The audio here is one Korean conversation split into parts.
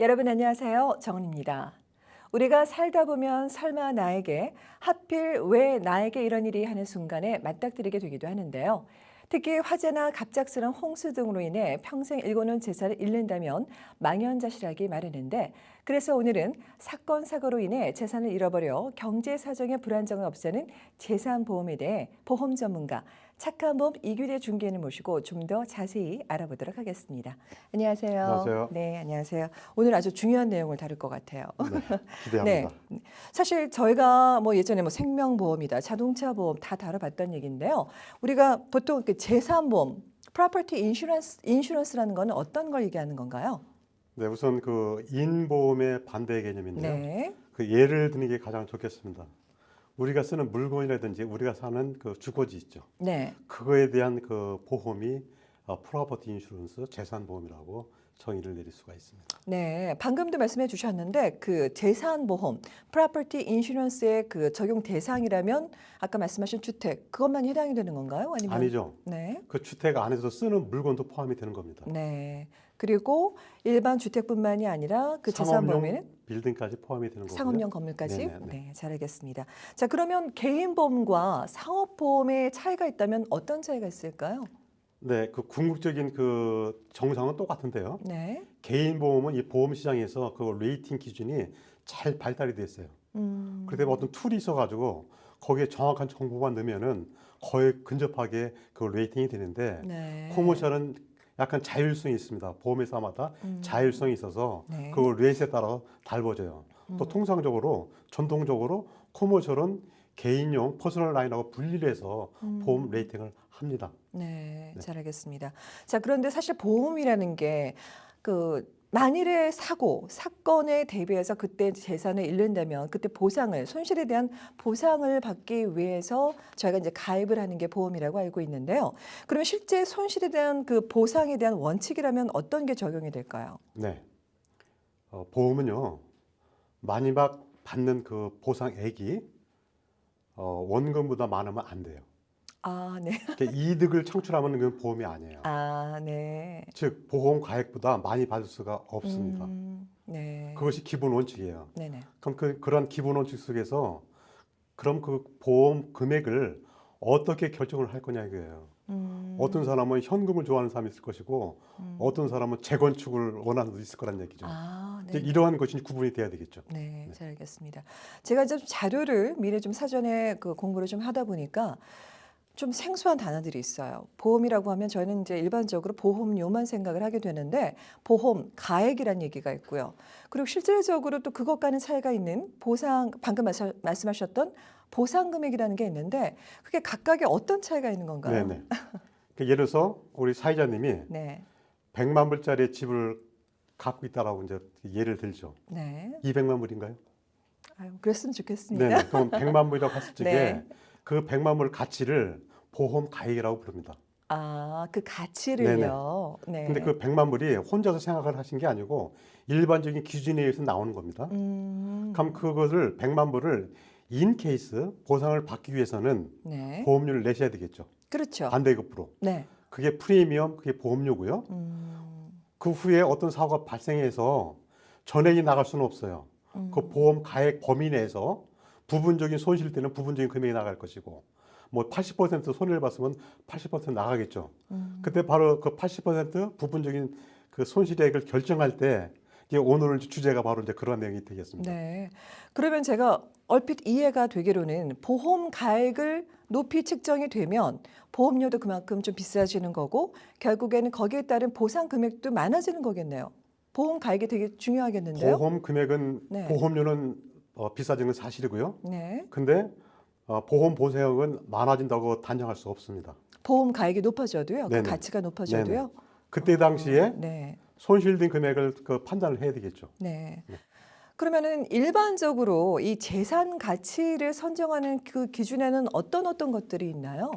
여러분 안녕하세요. 정은입니다. 우리가 살다 보면 설마 나에게 하필 왜 나에게 이런 일이 하는 순간에 맞닥뜨리게 되기도 하는데요. 특히 화재나 갑작스런 홍수 등으로 인해 평생 일궈놓은 재산을 잃는다면 망연자실하기 마련인데 그래서 오늘은 사건, 사고로 인해 재산을 잃어버려 경제 사정의 불안정을 없애는 재산보험에 대해 보험 전문가 착한보험 이규대 중개인을 모시고 좀 더 자세히 알아보도록 하겠습니다. 안녕하세요. 안녕하세요. 네, 안녕하세요. 오늘 아주 중요한 내용을 다룰 것 같아요. 네, 네, 기대합니다. 사실 저희가 예전에 생명보험이다, 자동차 보험 다 다뤄봤던 얘기인데요. 우리가 보통 그 재산보험, property insurance라는 거는 어떤 걸 얘기하는 건가요? 네, 우선 그 인보험의 반대 개념인데요. 네, 그 예를 드는 게 가장 좋겠습니다. 우리가 쓰는 물건이라든지 우리가 사는 그 주거지 있죠. 네, 그거에 대한 그 보험이 프로퍼티 인슈런스 재산보험이라고 정의를 내릴 수가 있습니다. 네. 방금도 말씀해 주셨는데 그 재산보험, property insurance의 그 적용 대상이라면 아까 말씀하신 주택, 그것만 해당이 되는 건가요? 아니면 아니죠. 네, 그 주택 안에서 쓰는 물건도 포함이 되는 겁니다. 네. 그리고 일반 주택뿐만이 아니라 그 재산보험에는 상업용 빌딩까지 포함이 되는 거고요. 상업용 건물까지? 네네네. 네, 잘 알겠습니다. 자, 그러면 개인보험과 상업보험의 차이가 있다면 어떤 차이가 있을까요? 네, 그 궁극적인 그 정상은 똑같은데요. 네. 개인 보험은 이 보험 시장에서 그 레이팅 기준이 잘 발달이 됐어요. 그런데 어떤 툴이 있어가지고 거기에 정확한 정보만 넣으면은 거의 근접하게 그 레이팅이 되는데 네. 코머셜은 약간 자율성이 있습니다. 보험회사마다 자율성이 있어서 네. 그 레이트에 따라 달라져요. 또 통상적으로 전통적으로 코머셜은 개인용 퍼스널 라인하고 분리를 해서 보험 레이팅을 합니다. 네, 네. 잘 알겠습니다. 자, 그런데 사실 보험이라는 게 그 만일의 사고, 사건에 대비해서 그때 재산을 잃는다면 그때 보상을, 손실에 대한 보상을 받기 위해서 저희가 이제 가입을 하는 게 보험이라고 알고 있는데요. 그러면 실제 손실에 대한 그 보상에 대한 원칙이라면 어떤 게 적용이 될까요? 네. 보험은요, 마지막 받는 그 보상액이 원금보다 많으면 안 돼요. 아, 네. 그러니까 이득을 창출하면 그건 보험이 아니에요. 아, 네. 즉 보험 가액보다 많이 받을 수가 없습니다. 네. 그것이 기본 원칙이에요. 네네. 그럼 그런 기본 원칙 속에서 그럼 그 보험 금액을 어떻게 결정을 할 거냐 이거예요. 어떤 사람은 현금을 좋아하는 사람이 있을 것이고 어떤 사람은 재건축을 원하는 분도 있을 거란 얘기죠. 아, 이제 네. 이러한 것이 구분이 돼야 되겠죠. 네, 잘 알겠습니다. 제가 이제 자료를 미리 좀 사전에 그 공부를 좀 하다 보니까 좀 생소한 단어들이 있어요. 보험이라고 하면 저는 이제 일반적으로 보험료만 생각을 하게 되는데 보험 가액이란 얘기가 있고요. 그리고 실질적으로 또 그것과는 차이가 있는 보상, 방금 말씀하셨던 보상 금액이라는 게 있는데 그게 각각의 어떤 차이가 있는 건가요? 네네. 그러니까 예를 들어서 우리 사회자님이 네, 100만 불짜리 집을 갖고 있다라고 이제 예를 들죠. 네. 200만 불인가요? 아유, 그랬으면 좋겠습니다. 네네. 그럼 100만 불이라고 했을 적에 네. 그 100만 불 가치를 보험 가액이라고 부릅니다. 아, 그 네네. 가치를요. 근데 네. 그 100만 불이 혼자서 생각을 하신 게 아니고 일반적인 기준에 의해서 나오는 겁니다. 그럼 그것을 100만 불을 인 케이스 보상을 받기 위해서는 네. 보험료를 내셔야 되겠죠. 그렇죠. 반대급부로. 네. 그게 프리미엄, 그게 보험료고요. 그 후에 어떤 사고가 발생해서 전액이 나갈 수는 없어요. 그 보험 가액 범위 내에서 부분적인 손실 때는 부분적인 금액이 나갈 것이고 뭐 80% 손해를 봤으면 80% 나가겠죠. 그때 바로 그 80% 부분적인 그 손실액을 결정할 때 이게 오늘 주제가 바로 이제 그런 내용이 되겠습니다. 네. 그러면 제가 얼핏 이해가 되기로는 보험 가액을 높이 측정이 되면 보험료도 그만큼 좀 비싸지는 거고 결국에는 거기에 따른 보상 금액도 많아지는 거겠네요. 보험 가액이 되게 중요하겠는데요. 보험 금액은 네. 보험료는 비싸지는 건 사실이고요. 네. 근데 보험 보상액은 많아진다고 단정할 수 없습니다. 보험 가액이 높아져도요. 그 네네. 가치가 높아져도요. 그때 당시에 네. 손실된 금액을 그 판단을 해야 되겠죠. 네. 네. 그러면은 일반적으로 이 재산 가치를 선정하는 그 기준에는 어떤 것들이 있나요?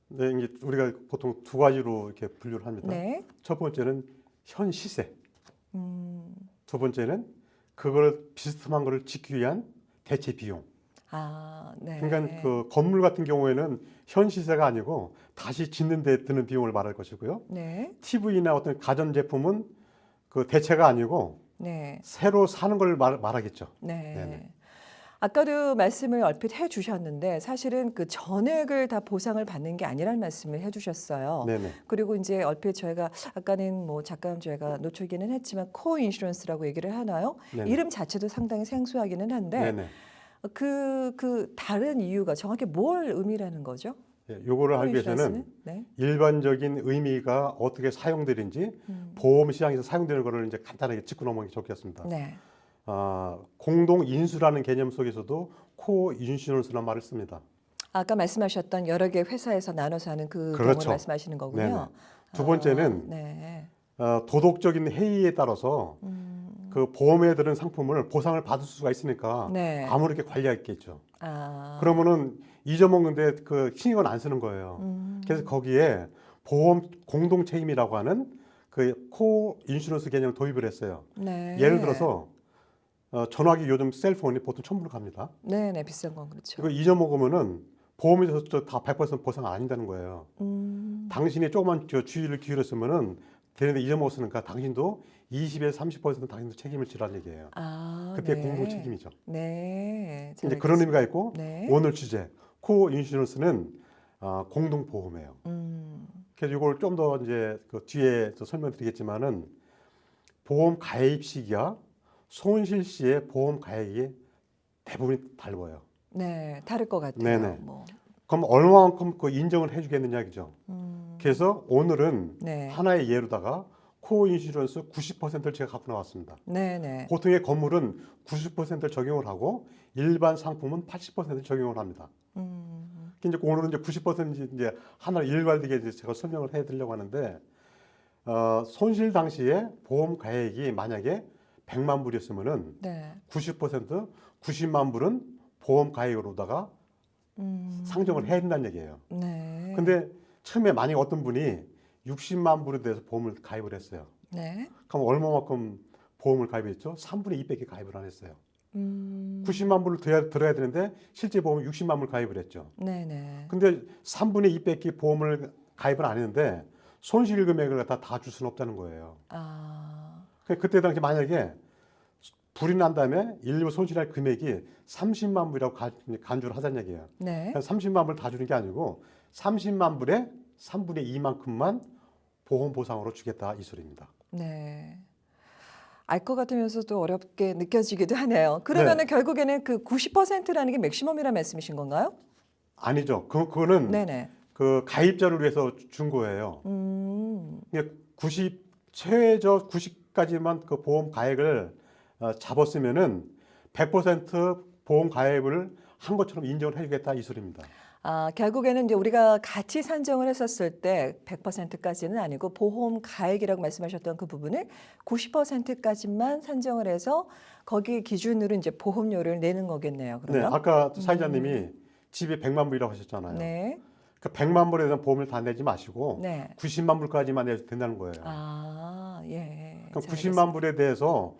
네, 이제 우리가 보통 두 가지로 이렇게 분류를 합니다. 네. 첫 번째는 현 시세, 음. 두 번째는 그걸 비스듬한 거를 짓기 위한 대체 비용. 아, 네. 그러니까 그 건물 같은 경우에는 현 시세가 아니고 다시 짓는 데 드는 비용을 말할 것이고요. 네. TV나 어떤 가전 제품은 그 대체가 아니고 네. 새로 사는 걸 말하겠죠. 네. 네네. 아까도 말씀을 얼핏 해 주셨는데 사실은 그 전액을 다 보상을 받는 게 아니라는 말씀을 해 주셨어요. 네네. 그리고 이제 얼핏 저희가 아까는 뭐 잠깐 저희가 노출기는 했지만 코어 인슈런스라고 얘기를 하나요? 네네. 이름 자체도 상당히 생소하기는 한데 네네. 그 다른 이유가 정확히 뭘 의미라는 거죠? 예, 요거를 코어 하기 인슈런스는? 위해서는 네. 일반적인 의미가 어떻게 사용되는지 보험 시장에서 사용되는 거를 이제 간단하게 짚고 넘어가기 좋겠습니다. 네. 공동 인수라는 개념 속에서도 코 인슈런스라는 말을 씁니다. 아까 말씀하셨던 여러 개 회사에서 나눠서 하는 그 경우를 그렇죠. 말씀하시는 네네. 거군요. 두 번째는 네. 도덕적인 해이에 따라서 그 보험에 들은 상품을 보상을 받을 수가 있으니까 네. 아무렇게 관리했겠죠. 아. 그러면은 잊어먹는데 그 신경을 안 쓰는 거예요. 그래서 거기에 보험 공동 책임이라고 하는 그 코 인슈런스 개념을 도입을 했어요. 네. 예를 들어서 전화기 요즘 셀폰이 보통 1,000불 갑니다. 네네 비싼 건 그렇죠. 이거 잊어먹으면은 보험에서 다 100% 보상 안 한다는 거예요. 당신이 조금만 주의를 기울였으면은 되는데 잊어먹었으니까 당신도 20에서 30% 당신도 책임을 지라는 얘기예요. 아, 그때 네. 공동 책임이죠. 네. 잘 이제 그런 의미가 알겠습니다. 있고 네. 오늘 주제 코 인슈런스는 공동 보험이에요. 그래서 이걸 좀 더 이제 그 뒤에 또 설명드리겠지만은 보험 가입 시기와 손실 시의 보험 가입이 대부분이 다르고요. 네, 다를 것 같아요. 네네. 뭐. 그럼 얼마만큼 그 인정을 해주겠느냐 이죠. 그래서 오늘은 네. 하나의 예로다가 코어 인슈런스 90%를 제가 갖고 나왔습니다. 네네. 보통의 건물은 90%를 적용을 하고 일반 상품은 80% 적용을 합니다. 이제 오늘은 이제 90% 이제 하나 일괄되게 이제 제가 설명을 해드리려고 하는데 손실 당시에 보험 가액이 만약에 100만 불이었으면은 네. 90% 90만 불은 보험 가액으로다가 상정을 해야 된다는 얘기예요. 네. 근데 처음에 만약 어떤 분이 60만 불에 대해서 보험을 가입을 했어요. 네. 그럼 얼마만큼 보험을 가입했죠? 3분의 2밖에 가입을 안 했어요. 90만 불을 들어야 되는데 실제 보험은 60만 불 가입을 했죠. 네네. 근데 3분의 2밖에 보험을 가입을 안 했는데 손실 금액을 다 줄 수는 없다는 거예요. 아. 그때 당시 만약에 불이 난 다음에 일부 손실할 금액이 30만 불이라고 간주를 하자는 얘기예요. 네. 30만 불 다 주는 게 아니고 30만 불에 3분의 2만큼만 보험 보상으로 주겠다 이 소리입니다. 네. 알 것 같으면서도 어렵게 느껴지기도 하네요. 그러면은 결국에는 그 90%라는 게 맥시멈이라는 말씀이신 건가요? 아니죠. 그거는 네네. 그 가입자를 위해서 준 거예요. 이게 90 최저 90까지만 그 보험 가액을 잡았으면은 100% 보험 가입을 한 것처럼 인정을 해주겠다 이 소리입니다. 아, 결국에는 이제 우리가 같이 산정을 했었을 때 100%까지는 아니고 보험 가액이라고 말씀하셨던 그 부분을 90%까지만 산정을 해서 거기 기준으로 이제 보험료를 내는 거겠네요. 네, 그러면. 아까 사회자님이 집에 100만 불이라고 하셨잖아요. 네. 그 100만 불에 대한 보험을 다 내지 마시고 네. 90만 불까지만 내도 된다는 거예요. 아, 예. 그럼 잘 90만 불에 대해서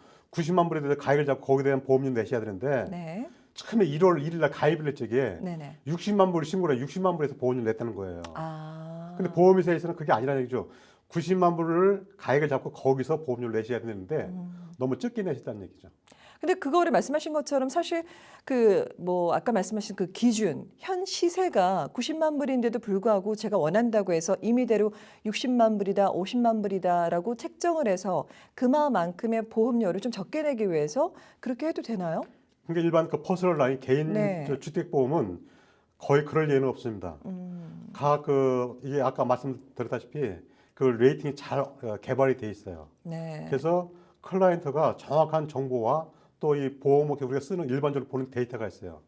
가액을 잡고 거기에 대한 보험료 내셔야 되는데 네. 처음에 1월 1일 날 가입을 할 적에 네네. 60만 불을 신고를 해 60만 불에서 보험료를 냈다는 거예요. 아. 근데 보험회사에서는 그게 아니라는 얘기죠. 90만 불을 가액을 잡고 거기서 보험료를 내셔야 되는데 너무 적게 내셨다는 얘기죠. 근데 그거를 말씀하신 것처럼 사실 그 뭐 아까 말씀하신 그 기준 현 시세가 90만 불인데도 불구하고 제가 원한다고 해서 임의대로 60만 불이다, 50만 불이다라고 책정을 해서 그만큼의 보험료를 좀 적게 내기 위해서 그렇게 해도 되나요? 그러니까 일반 그 퍼스널 라인 개인 네. 주택보험은 거의 그럴 예는 없습니다. 이게 아까 말씀드렸다시피 그 레이팅이 잘 개발이 돼 있어요. 네. 그래서 클라이언트가 정확한 정보와 또 이 보험업계 우리가 쓰는 일반적으로 보는 데이터가 있어요.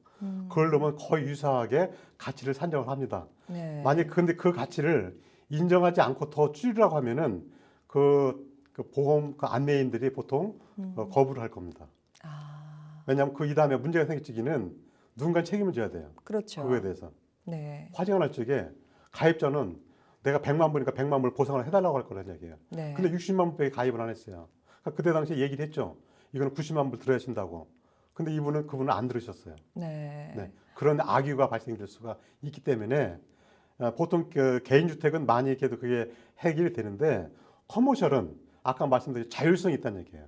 그걸 넣으면 거의 유사하게 가치를 산정을 합니다. 네. 만약 근데 그 가치를 인정하지 않고 더 줄이라고 하면은 그 보험 그 안내인들이 보통 거부를 할 겁니다. 아, 왜냐하면 그 이 다음에 문제가 생길 적에는 누군가 책임을 져야 돼요. 그렇죠. 그거에 대해서 네. 화재가 날 적에 가입자는 내가 100만 불이니까 100만 불 보상을 해달라고 할 거란 얘기예요. 네. 근데 60만 불에 가입을 안 했어요. 그러니까 그때 당시에 얘기를 했죠. 이거는 90만 불 들어야 하신다고. 근데 그분은 안 들으셨어요. 네. 네. 그런 악유가 발생될 수가 있기 때문에 보통 그 개인주택은 많이 이렇게 해도 그게 해결이 되는데 커머셜은 아까 말씀드린 자율성이 있다는 얘기예요.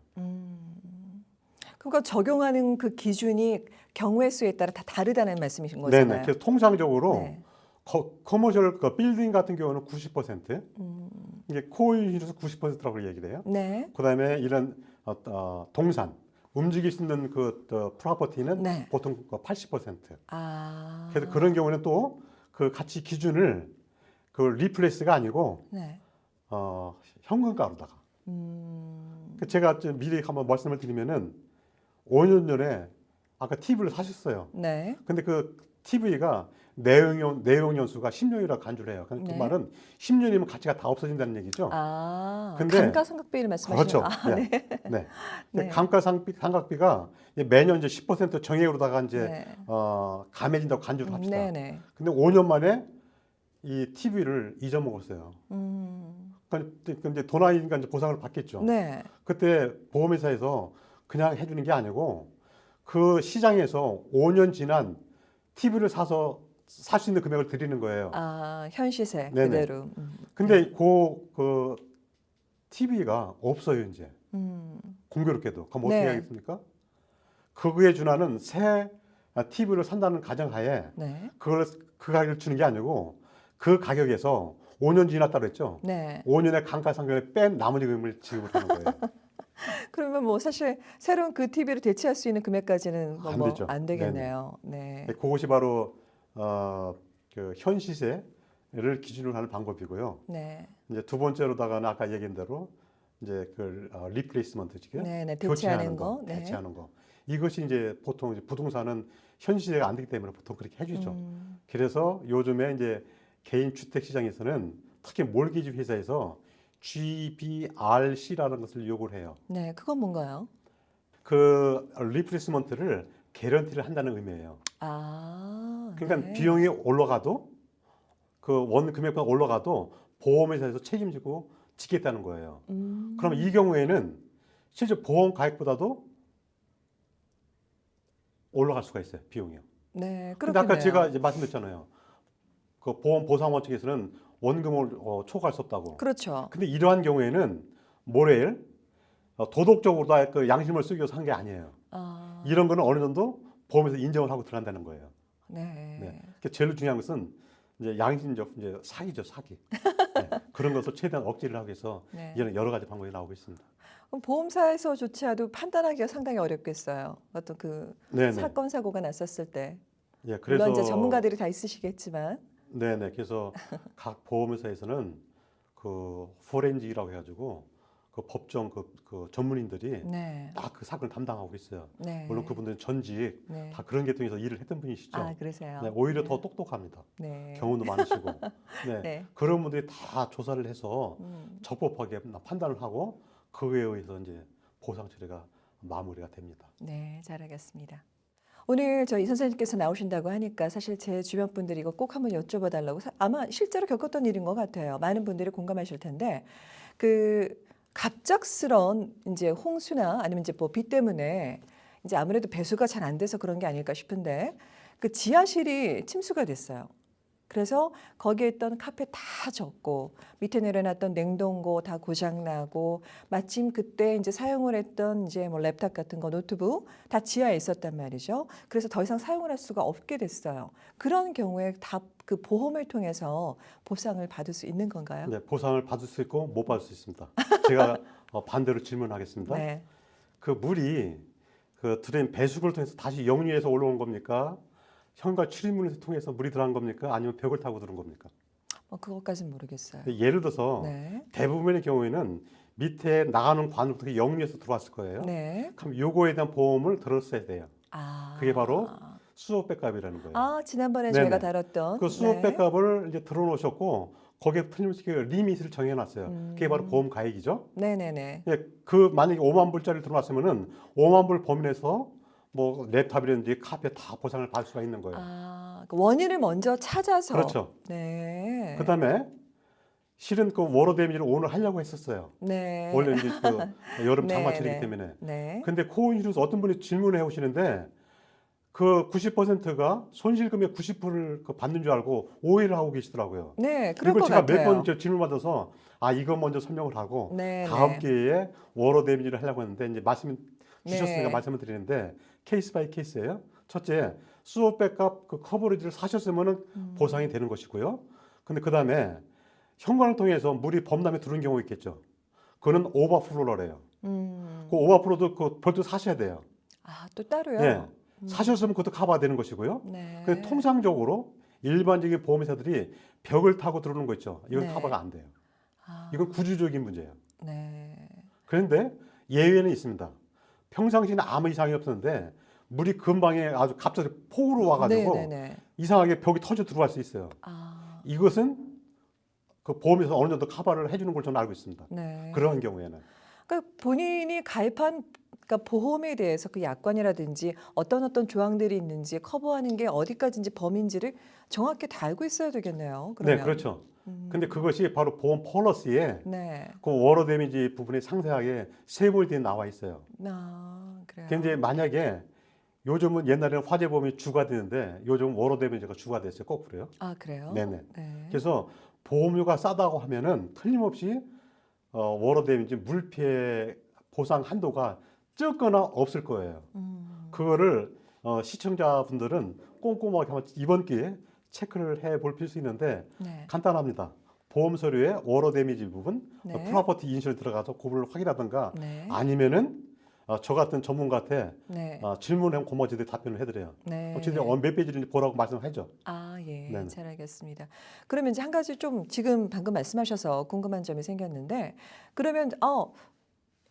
그거 적용하는 그 기준이 경우의 수에 따라 다 다르다는 말씀이신 거잖아요. 네네. 그래서 통상적으로 네. 커머셜 그 빌딩 같은 경우는 90%, 이게 코어 유닛에서 90%라고 얘기를 해요. 네. 그다음에 이런 동산, 움직일 수 있는 그 프로퍼티는 네. 보통 80%. 아. 그래서 그런 경우는 또 그 가치 기준을 그 리플레이스가 아니고 네. 현금가로다가. 제가 좀 미리 한번 말씀을 드리면은 5년 전에 아까 TV를 사셨어요. 네. 근데 그 TV가 내용 연수가 10년이라고 간주를 해요. 그 네. 말은 10년이면 가치가 다 없어진다는 얘기죠. 아. 근데 감가상각비를 말씀하시는 그렇죠. 아, 네. 네. 네. 네. 감가상각비가 이제 매년 이제 10% 정액으로다가 이제 네. 감해진다고 간주를 합시다. 네네. 근데 5년 만에 이 TV를 잊어먹었어요. 그러니까 이제 돈 아니니까 이제 보상을 받겠죠. 네. 그때 보험회사에서 그냥 해주는 게 아니고 그 시장에서 5년 지난 TV를 사서 살 수 있는 금액을 드리는 거예요. 아, 현 시세 네네. 그대로. 근데 그 TV가 없어요 이제. 공교롭게도. 그럼 어떻게 네. 하겠습니까? 그거에 준하는 새 TV를 산다는 가정하에 네. 그 가격을 주는 게 아니고 그 가격에서 5년 지났다고 그랬죠. 네. 5년의 감가상각을 뺀 나머지 금액을 지급을 하는 거예요. 그러면 뭐 사실 새로운 그 TV를 대체할 수 있는 금액까지는 안 뭐 되죠. 안 되겠네요. 네. 그것이 바로 그 현 시세를 기준으로 하는 방법이고요. 네. 이제 두 번째로다가는 아까 얘기한 대로 이제 그 리플레이스먼트죠. 네, 네. 교체하는 대체하는 거. 네. 대체하는 거. 이것이 이제 보통 이제 부동산은 현 시세가 안 되기 때문에 보통 그렇게 해주죠. 그래서 요즘에 이제 개인 주택 시장에서는 특히 몰기지 회사에서 GBRC라는 것을 요구를 해요. 네, 그건 뭔가요? 그 리플레이스먼트를 개런티를 한다는 의미예요. 아, 그러니까 네. 비용이 올라가도 그 원 금액보다 올라가도 보험회사에서 책임지고 지겠다는 거예요. 그럼 이 경우에는 실제 보험 가액보다도 올라갈 수가 있어요, 비용이요. 네, 근데 아까 그렇겠네요. 제가 이제 말씀드렸잖아요. 그 보험 보상 원칙에서는 원금을 초과할 수 없다고. 그렇죠. 근데 이러한 경우에는 모레일 도덕적으로 다 그 양심을 쓰기 위해서 한 게 아니에요. 아, 이런 거는 어느 정도 보험에서 인정을 하고 들어간다는 거예요. 네. 네. 그러니까 제일 중요한 것은 이제 양심적 이제 사기죠, 사기. 네. 그런 것을 최대한 억제를 하기 위해서 네. 이런 여러 가지 방법이 나오고 있습니다. 그럼 보험사에서조차도 판단하기가 상당히 어렵겠어요. 어떤 그 네네. 사건 사고가 났었을 때. 예, 물론 이제 그래서 전문가들이 다 있으시겠지만. 네네. 그래서 각 보험회사에서는 그 포렌직이라고 해가지고 그 법정 그 전문인들이 네. 딱 그 사건을 담당하고 있어요. 네. 물론 그분들은 전직 네. 다 그런 계통에서 일을 했던 분이시죠. 아, 그러세요. 네, 오히려 네. 더 똑똑합니다. 네. 경험도 많으시고. 네. 네. 그런 분들이 다 조사를 해서 음. 적법하게 판단을 하고 그에 의해서 이제 보상 처리가 마무리가 됩니다. 네, 잘 알겠습니다. 오늘 저 이 선생님께서 나오신다고 하니까 사실 제 주변 분들이 이거 꼭 한번 여쭤봐 달라고 아마 실제로 겪었던 일인 것 같아요. 많은 분들이 공감하실 텐데 그 갑작스러운 이제 홍수나 아니면 이제 뭐 비 때문에 이제 아무래도 배수가 잘 안 돼서 그런 게 아닐까 싶은데 그 지하실이 침수가 됐어요. 그래서 거기에 있던 카페 다 젖고 밑에 내려놨던 냉동고 다 고장 나고 마침 그때 이제 사용을 했던 이제 뭐 랩탑 같은 거 노트북 다 지하에 있었단 말이죠. 그래서 더 이상 사용을 할 수가 없게 됐어요. 그런 경우에 다 그 보험을 통해서 보상을 받을 수 있는 건가요? 네, 보상을 받을 수 있고 못 받을 수 있습니다. 제가 반대로 질문하겠습니다. 네. 그 물이 그 드레인 배수구를 통해서 다시 역류해서 올라온 겁니까? 현관 출입문을 통해서 물이 들어간 겁니까? 아니면 벽을 타고 들어온 겁니까? 그것까지는 모르겠어요. 예를 들어서 네. 대부분의 경우에는 밑에 나가는 관으로 통해 역류해서 들어왔을 거예요. 네. 그럼 요거에 대한 보험을 들었어야 돼요. 아. 그게 바로 수of백값이라는 거예요. 아, 지난번에 네네. 저희가 다뤘던 그 수of백값을 이제 들어놓으셨고 거기에 틀림없이 그 리밋을 정해놨어요. 그게 바로 보험 가액이죠. 네네네. 예, 그 만약에 5만 불짜리를 들어놨으면은 5만 불 범위 내에서 뭐 랩탑이라든지 카페 다 보상을 받을 수가 있는 거예요. 아, 그 원인을 먼저 찾아서. 그렇죠. 네. 그다음에 실은 그 워러 데미지를 오늘 하려고 했었어요. 네. 원래 이제 그 여름 네, 장마철이기 네. 때문에. 네. 근데 코인슈에서 어떤 분이 질문을 해오시는데 그 90%가 손실금의 90%를 받는 줄 알고 오해를 하고 계시더라고요. 네, 그럴 이걸 것 제가 몇 같아요. 번 질문 받아서 이거 먼저 설명을 하고 네, 다음 네. 기회에 워러 데미지를 하려고 했는데 이제 말씀 주셨으니까 네. 말씀을 드리는데 케이스 바이 케이스예요. 첫째, 수어 백업 그 커버리지를 사셨으면은 보상이 되는 것이고요. 근데 그 다음에 현관을 통해서 물이 범람에 들어온 경우 있겠죠. 그거는 오버플로래요. 그 오버플로도 그 별도 사셔야 돼요. 아, 또 따로요? 예. 사셨으면 그것도 커버가 되는 것이고요. 네. 근데 통상적으로 일반적인 보험회사들이 벽을 타고 들어오는 거 있죠. 이건 네. 커버가 안 돼요. 아, 이건 구조적인 문제예요. 네. 그런데 예외는 있습니다. 평상시에는 아무 이상이 없었는데 물이 근방에 아주 갑자기 폭우로 와가지고 네네네. 이상하게 벽이 터져 들어갈 수 있어요. 아, 이것은 그 보험에서 어느 정도 커버를 해주는 걸 저는 알고 있습니다. 네. 그런 경우에는. 그러니까 본인이 가입한 그러니까 보험에 대해서 그 약관이라든지 어떤 조항들이 있는지 커버하는 게 어디까지인지 범인지를 정확히 다 알고 있어야 되겠네요. 그러면. 네, 그렇죠. 근데 그것이 바로 보험 폴리시에 네. 그 워러 데미지 부분에 상세하게 세부에 나와 있어요. 아, 그래요. 근데 만약에 요즘은 옛날에는 화재보험이 주가 되는데 요즘 워러 데미지가 주가 됐어요. 거꾸로요. 아, 그래요? 네네. 네. 그래서 보험료가 싸다고 하면은 틀림없이 워러 데미지 물피해 보상 한도가 적거나 없을 거예요. 그거를 시청자분들은 꼼꼼하게 한번 이번 기회에 체크를 해볼 필수 있는데 네. 간단합니다. 보험 서류에 워러 데미지 부분, 네. 프로퍼티 인셜 들어가서 그걸 확인하든가 네. 아니면은 저 같은 전문가한테 네. 질문하면 고모지들이 답변을 해드려요. 네. 어쨌든 몇 페이지인지 보라고 말씀하죠. 아, 예. 네네. 잘 알겠습니다. 그러면 이제 한 가지 좀 지금 방금 말씀하셔서 궁금한 점이 생겼는데 그러면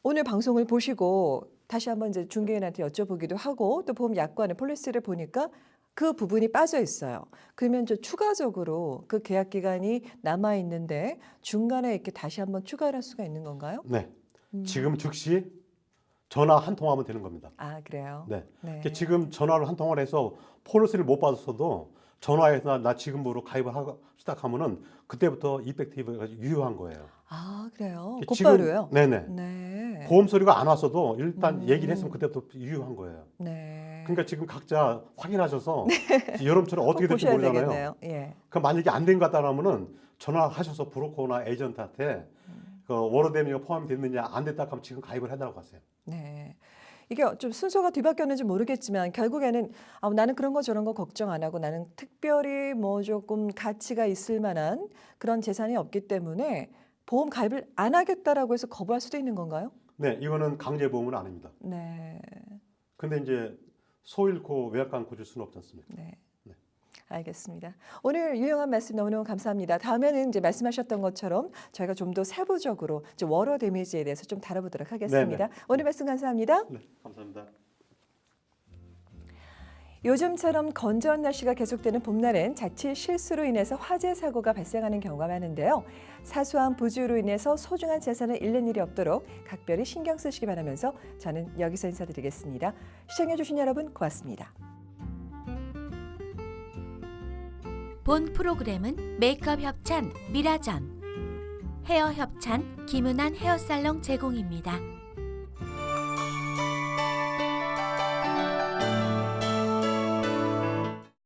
오늘 방송을 보시고 다시 한번 이제 중개인한테 여쭤보기도 하고 또 보험 약관의 폴리시를 보니까 그 부분이 빠져 있어요. 그러면 저 추가적으로 그 계약 기간이 남아 있는데 중간에 이렇게 다시 한번 추가를 할 수가 있는 건가요? 네. 지금 즉시 전화 한 통하면 되는 겁니다. 아, 그래요? 네. 네. 그러니까 지금 전화를 한 통을 해서 폴리시를 못 받았어도 전화해서 나 지금부로 가입을 하고 시작하면은 그때부터 이펙티브가 유효한 거예요. 아, 그래요? 지금- 곧바로요? 네네. 네. 보험 서류가 안 왔어도 일단 얘기를 했으면 그때부터 유효한 거예요. 네. 그러니까 지금 각자 확인하셔서 여러분처럼 어떻게 꼭 될지 보셔야 모르잖아요. 되겠네요. 예. 그 만약에 안 된 것 같다라면은 전화하셔서 브로커나 에이전트한테 그 워러 데미지가 포함이 됐느냐 안 됐다 하면 지금 가입을 해달라고 하세요. 네. 이게 좀 순서가 뒤바뀌었는지 모르겠지만 결국에는 나는 그런 거 저런 거 걱정 안 하고 나는 특별히 뭐 조금 가치가 있을 만한 그런 재산이 없기 때문에 보험 가입을 안 하겠다라고 해서 거부할 수도 있는 건가요? 네, 이거는 강제 보험은 아닙니다. 네. 근데 이제 소 잃고 외약간 고줄 수는 없지 않습니까? 네. 네. 알겠습니다. 오늘 유용한 말씀 너무너무 감사합니다. 다음에는 이제 말씀하셨던 것처럼 저희가 좀 더 세부적으로 이제 워러 데미지에 대해서 좀 다뤄보도록 하겠습니다. 오늘 말씀 감사합니다. 네, 감사합니다. 요즘처럼 건조한 날씨가 계속되는 봄날엔 자칫 실수로 인해서 화재 사고가 발생하는 경우가 많은데요. 사소한 부주의로 인해서 소중한 재산을 잃는 일이 없도록 각별히 신경 쓰시기 바라면서 저는 여기서 인사드리겠습니다. 시청해주신 여러분 고맙습니다. 본 프로그램은 메이크업 협찬 미라전, 헤어 협찬 김은한 헤어살롱 제공입니다.